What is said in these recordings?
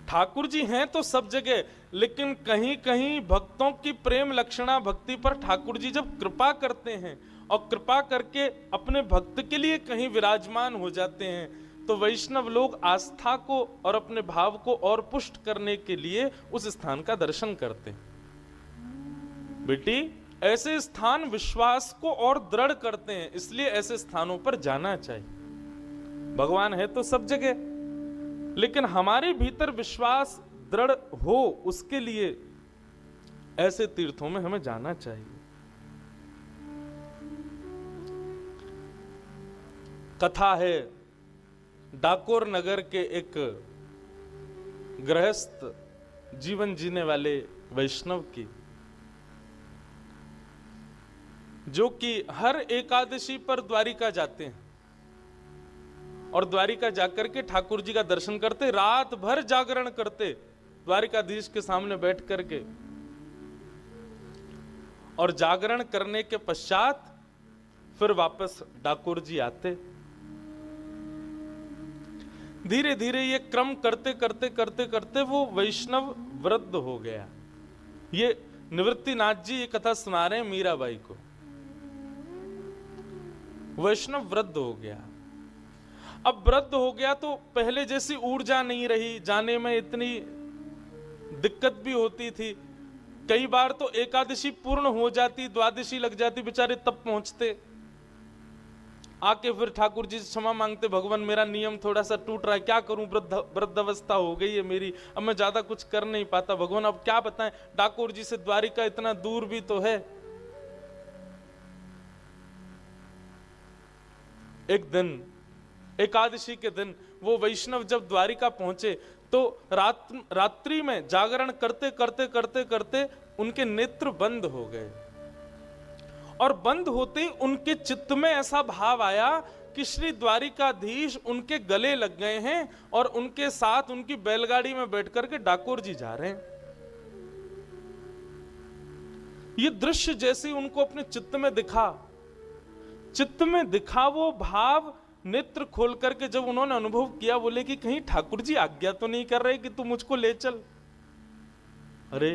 ठाकुर जी हैं तो सब जगह, लेकिन कहीं कहीं भक्तों की प्रेम लक्षणा भक्ति पर ठाकुर जी जब कृपा करते हैं और कृपा करके अपने भक्त के लिए कहीं विराजमान हो जाते हैं, तो वैष्णव लोग आस्था को और अपने भाव को और पुष्ट करने के लिए उस स्थान का दर्शन करते हैं। बेटी, ऐसे स्थान विश्वास को और दृढ़ करते हैं, इसलिए ऐसे स्थानों पर जाना चाहिए। भगवान है तो सब जगह, लेकिन हमारे भीतर विश्वास दृढ़ हो, उसके लिए ऐसे तीर्थों में हमें जाना चाहिए। कथा है डाकोर नगर के एक गृहस्थ जीवन जीने वाले वैष्णव की, जो कि हर एकादशी पर द्वारिका जाते हैं और द्वारिका जाकर के ठाकुर जी का दर्शन करते, रात भर जागरण करते द्वारिकाधीश के सामने बैठ करके, और जागरण करने के पश्चात फिर वापस डाकोर जी आते। धीरे धीरे ये क्रम करते करते करते करते वो वैष्णव वृद्ध हो गया। ये निवृत्तिनाथ जी ये कथा सुना रहे हैं मीराबाई को। वैष्णव वृद्ध हो गया। अब वृद्ध हो गया तो पहले जैसी ऊर्जा नहीं रही, जाने में इतनी दिक्कत भी होती थी। कई बार तो एकादशी पूर्ण हो जाती, द्वादशी लग जाती, बेचारे तब पहुंचते, आके फिर ठाकुर जी से क्षमा मांगते, भगवान मेरा नियम थोड़ा सा टूट रहा है, क्या करूं, वृद्धावस्था हो गई है मेरी, अब मैं ज्यादा कुछ कर नहीं पाता, भगवान अब क्या बताएं, डाकोर जी से द्वारिका इतना दूर भी तो है। एक दिन एकादशी के दिन वो वैष्णव जब द्वारिका पहुंचे तो रात्रि में जागरण करते करते करते करते उनके नेत्र बंद हो गए, और बंद होते ही उनके चित्त में ऐसा भाव आया कि श्री द्वारिकाधीश उनके गले लग गए हैं और उनके साथ उनकी बैलगाड़ी में बैठ करके डाकोर जी जा रहे हैं। ये दृश्य जैसे उनको अपने चित्त में दिखा वो भाव नेत्र खोल करके जब उन्होंने अनुभव किया, बोले कि कहीं ठाकुर जी आज्ञा तो नहीं कर रहे कि तू मुझको ले चल। अरे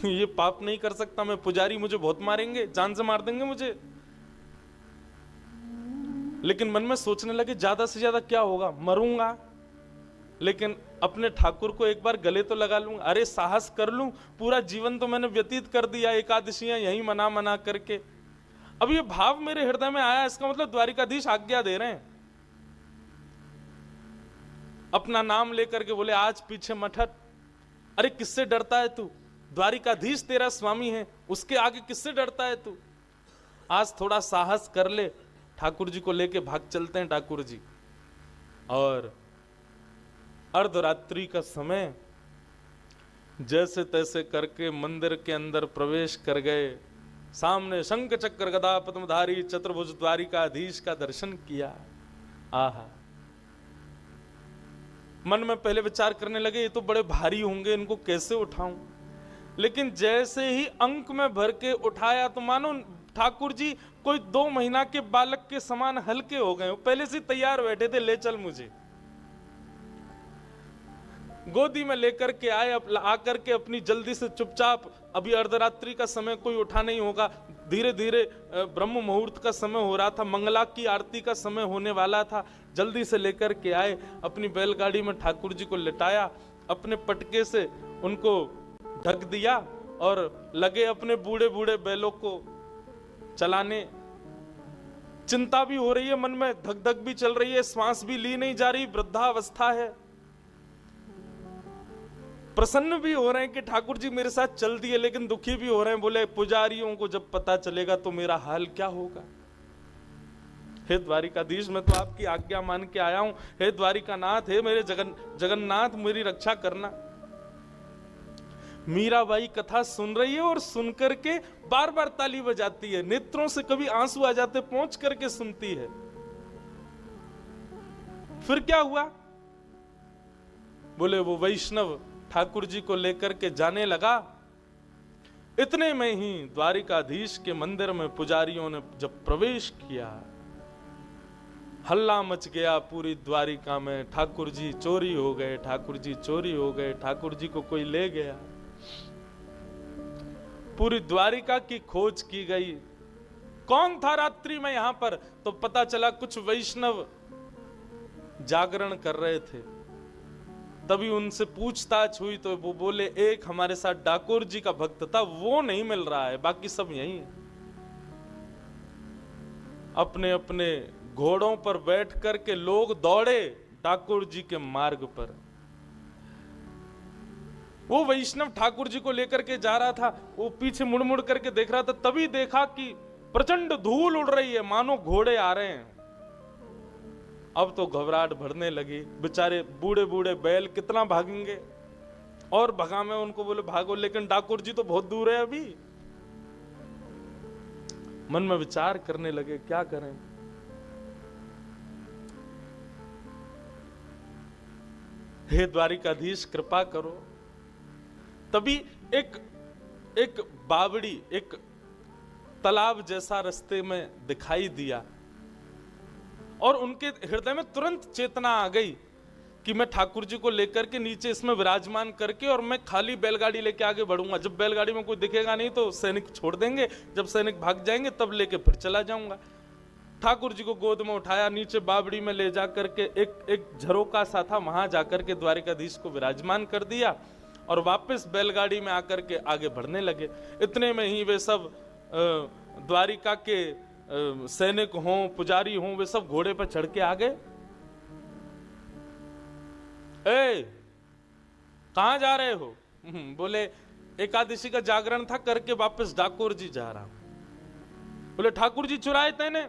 ये पाप नहीं कर सकता मैं, पुजारी मुझे बहुत मारेंगे, जान से मार देंगे मुझे। लेकिन मन में सोचने लगे ज्यादा से ज्यादा क्या होगा, मरूंगा, लेकिन अपने ठाकुर को एक बार गले तो लगा लूंगा। अरे साहस कर लूं, पूरा जीवन तो मैंने व्यतीत कर दिया एकादशियां यही मना करके। अब ये भाव मेरे हृदय में आया, इसका मतलब द्वारिकाधीश आज्ञा दे रहे हैं। अपना नाम लेकर के बोले आज पीछे मत हट। अरे किससे डरता है तू, द्वारिकाधीश तेरा स्वामी है, उसके आगे किससे डरता है तू, आज थोड़ा साहस कर ले, ठाकुर जी को लेके भाग चलते हैं ठाकुर जी। और अर्धरात्रि का समय जैसे तैसे करके मंदिर के अंदर प्रवेश कर गए, सामने शंख चक्र गदा पद्मधारी चतुर्भुज द्वारिकाधीश का दर्शन किया। आहा, मन में पहले विचार करने लगे ये तो बड़े भारी होंगे, इनको कैसे उठाऊं, लेकिन जैसे ही अंक में भर के उठाया तो मानो ठाकुर जी कोई 2 महीना के बालक के समान हल्के हो गए, पहले से तैयार बैठे थे, ले चल मुझे। गोदी में लेकर के आए, आकर के अपनी जल्दी से चुपचाप, अभी अर्धरात्रि का समय कोई उठा नहीं होगा, धीरे धीरे ब्रह्म मुहूर्त का समय हो रहा था, मंगला की आरती का समय होने वाला था, जल्दी से लेकर के आए, अपनी बैलगाड़ी में ठाकुर जी को लिटाया, अपने पटके से उनको ढक दिया और लगे अपने बूढ़े बूढ़े बैलों को चलाने। चिंता भी हो रही है मन में, धक धक भी चल रही है, श्वास भी ली नहीं जा रही, वृद्धावस्था है। प्रसन्न भी हो रहे हैं कि ठाकुर जी मेरे साथ चल दिए, लेकिन दुखी भी हो रहे हैं, बोले पुजारियों को जब पता चलेगा तो मेरा हाल क्या होगा। हे द्वारिकाधीश, मैं तो आपकी आज्ञा मान के आया हूं, हे द्वारिकानाथ, हे मेरे जगन्नाथ, मेरी रक्षा करना। मीराबाई कथा सुन रही है और सुन करके बार बार ताली बजाती है, नेत्रों से कभी आंसू आ जाते, पहुंच करके सुनती है। फिर क्या हुआ, बोले वो वैष्णव ठाकुर जी को लेकर के जाने लगा। इतने में ही द्वारिकाधीश के मंदिर में पुजारियों ने जब प्रवेश किया, हल्ला मच गया पूरी द्वारिका में, ठाकुर जी चोरी हो गए, ठाकुर जी चोरी हो गए, ठाकुर जी को कोई ले गया। पूरी द्वारिका की खोज की गई, कौन था रात्रि में यहां पर, तो पता चला कुछ वैष्णव जागरण कर रहे थे। तभी उनसे पूछताछ हुई तो वो बोले एक हमारे साथ डाकोर जी का भक्त था, वो नहीं मिल रहा है, बाकी सब यहीं है। अपने अपने घोड़ों पर बैठ करके लोग दौड़े ठाकुर जी के मार्ग पर। वो वैष्णव ठाकुर जी को लेकर के जा रहा था, वो पीछे मुड़ मुड़ करके देख रहा था, तभी देखा कि प्रचंड धूल उड़ रही है, मानो घोड़े आ रहे हैं। अब तो घबराहट भरने लगी, बेचारे बूढ़े बूढ़े बैल कितना भागेंगे, और भगा में उनको बोले भागो, लेकिन ठाकुर जी तो बहुत दूर है अभी। मन में विचार करने लगे क्या करें। हे द्वारिकाधीश कृपा करो। तभी एक बावड़ी, एक तालाब जैसा रास्ते में दिखाई दिया, और उनके हृदय में तुरंत चेतना आ गई कि मैं ठाकुर जी को लेकर के नीचे इसमें विराजमान करके, और मैं खाली बैलगाड़ी लेके आगे बढ़ूंगा। जब बैलगाड़ी में कोई दिखेगा नहीं तो सैनिक छोड़ देंगे, जब सैनिक भाग जाएंगे तब लेके फिर चला जाऊंगा। ठाकुर जी को गोद में उठाया, नीचे बावड़ी में ले जा करके एक झरोका सा था, वहां जाकर के द्वारिकाधीश को विराजमान कर दिया, और वापस बैलगाड़ी में आकर के आगे बढ़ने लगे। इतने में ही वे सब द्वारिका के सैनिक हों, पुजारी हों, वे सब घोड़े पर चढ़ के आ गए। ए, कहां जा रहे हो? बोले एकादशी का जागरण था, करके वापस डाकोर जी जा रहा हूं। बोले ठाकुर जी चुराए तेने?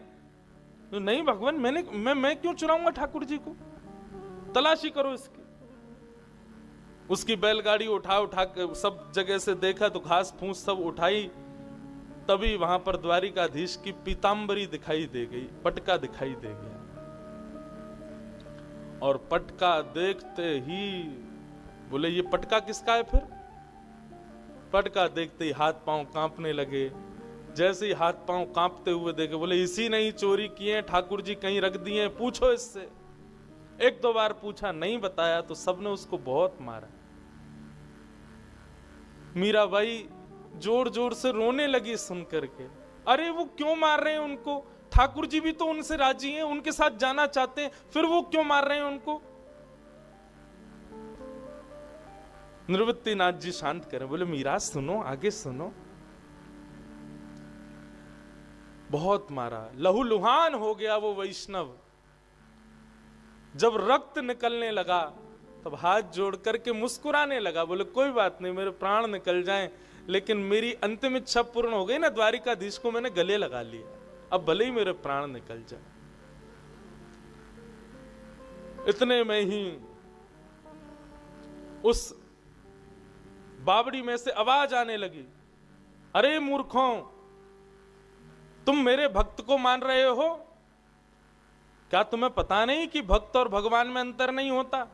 तो नहीं भगवान, मैं क्यों चुराऊंगा ठाकुर जी को, तलाशी करो इसकी। उसकी बैलगाड़ी उठा के सब जगह से देखा तो घास फूस सब उठाई, तभी वहां पर द्वारिकाधीश की पीतांबरी दिखाई दे गई, पटका दिखाई दे गया। और पटका देखते ही बोले ये पटका किसका है? फिर पटका देखते ही हाथ पांव कांपने लगे। जैसे ही हाथ पांव कांपते हुए देखे, बोले इसी ने ही चोरी किए, ठाकुर जी कहीं रख दिए, पूछो इससे। एक दो बार पूछा, नहीं बताया तो सबने उसको बहुत मारा। मीराबाई जोर जोर से रोने लगी सुन करके। अरे वो क्यों मार रहे हैं उनको? ठाकुर जी भी तो उनसे राजी हैं, उनके साथ जाना चाहते हैं, फिर वो क्यों मार रहे हैं उनको? निवृत्तिनाथ जी शांत करें, बोले मीरा सुनो, आगे सुनो। बहुत मारा, लहूलुहान हो गया वो वैष्णव। जब रक्त निकलने लगा तब हाथ जोड़ करके मुस्कुराने लगा, बोले कोई बात नहीं, मेरे प्राण निकल जाएं, लेकिन मेरी अंतिम इच्छा पूर्ण हो गई ना, द्वारिकाधीश को मैंने गले लगा लिया, अब भले ही मेरे प्राण निकल जाए। इतने में ही उस बावड़ी में से आवाज आने लगी, अरे मूर्खों, तुम मेरे भक्त को मान रहे हो? क्या तुम्हें पता नहीं कि भक्त और भगवान में अंतर नहीं होता?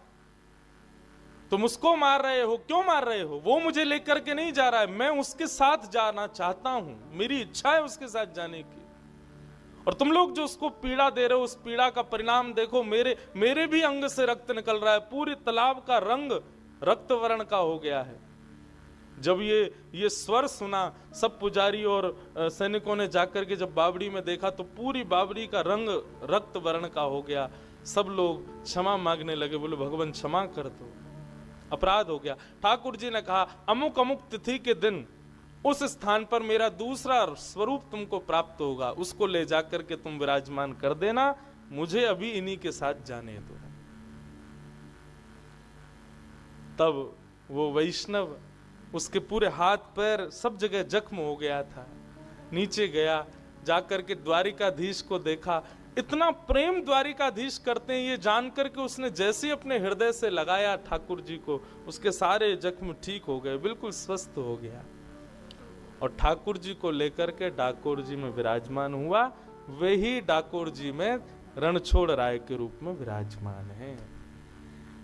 तुम उसको मार रहे हो, क्यों मार रहे हो? वो मुझे लेकर के नहीं जा रहा है, मैं उसके साथ जाना चाहता हूं, मेरी इच्छा है उसके साथ जाने की। और तुम लोग जो उसको पीड़ा दे रहे हो, उस पीड़ा का परिणाम देखो, मेरे भी अंग से रक्त निकल रहा है, पूरे तालाब का रंग रक्त वर्ण का हो गया है। जब ये स्वर सुना, सब पुजारी और सैनिकों ने जाकर के जब बावड़ी में देखा तो पूरी बावड़ी का रंग रक्त वर्ण का हो गया। सब लोग क्षमा मांगने लगे, बोले भगवान क्षमा कर दो, अपराध हो गया। ठाकुर जी ने कहा, अमुक अमुक तिथि के दिन उस स्थान पर मेरा दूसरा स्वरूप तुमको प्राप्त होगा, उसको ले जाकर के तुम विराजमान कर देना, मुझे अभी इन्हीं के साथ जाने दो। तब वो वैष्णव, उसके पूरे हाथ पैर सब जगह जख्म हो गया था, नीचे गया, जाकर के द्वारिकाधीश को देखा। इतना प्रेम द्वारिकाधीश करते हैं ये जानकर के उसने जैसे अपने हृदय से लगाया ठाकुर जी को, उसके सारे जख्म ठीक हो गए, बिल्कुल स्वस्थ हो गया। और ठाकुर जी को लेकर के डाकोर जी में विराजमान हुआ। वही डाकोर जी में रणछोड़ राय के रूप में विराजमान है।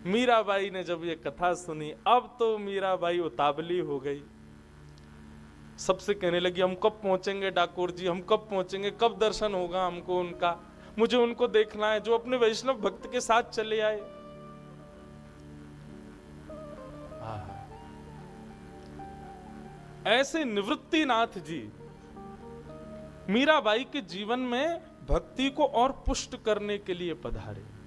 मीराबाई ने जब ये कथा सुनी, अब तो मीराबाई उतावली हो गई, सबसे कहने लगी हम कब पहुंचेंगे डाकोर जी, हम कब पहुंचेंगे, कब दर्शन होगा हमको उनका। मुझे उनको देखना है, जो अपने वैष्णव भक्त के साथ चले आए। ऐसे निवृत्तिनाथ जी मीराबाई के जीवन में भक्ति को और पुष्ट करने के लिए पधारे।